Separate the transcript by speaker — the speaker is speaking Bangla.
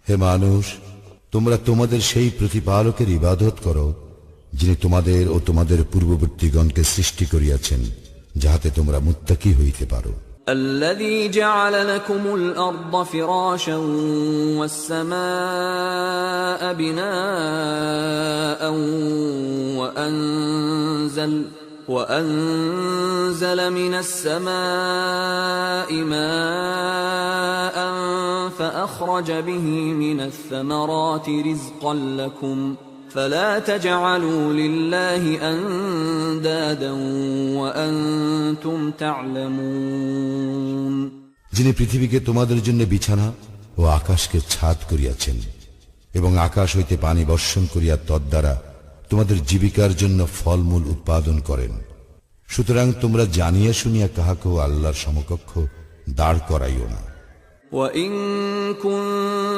Speaker 1: হে মানুষ, তোমরা তোমাদের সেই প্রতিপালকের ইবাদত করো যিনি তোমাদের ও তোমাদের পূর্ববর্তীগণকে সৃষ্টি করিয়াছেন, যাহাতে তোমরা মুত্তাকী হইতে পারো।
Speaker 2: الذي جعل لكم الأرض فراشا والسماء بناء وأنزل من السماء ماء فأخرج به من الثمرات رزقا لكم فلا تجعلوا لله أندادا وأنتم تعلمون।
Speaker 1: যিনি পৃথিবীকে তোমাদের জন্য বিছানা ও আকাশকে ছাদ করিয়াছেন এবং আকাশ হইতে পানি বর্ষণ করিয়া তদ্বারা তোমাদের জীবিকার জন্য ফলমূল উৎপাদন করেন, সুতরাং তোমরা জানিয়া শুনিয়া কাহাকেও আল্লাহর সমকক্ষ দাঁড় করাইও না।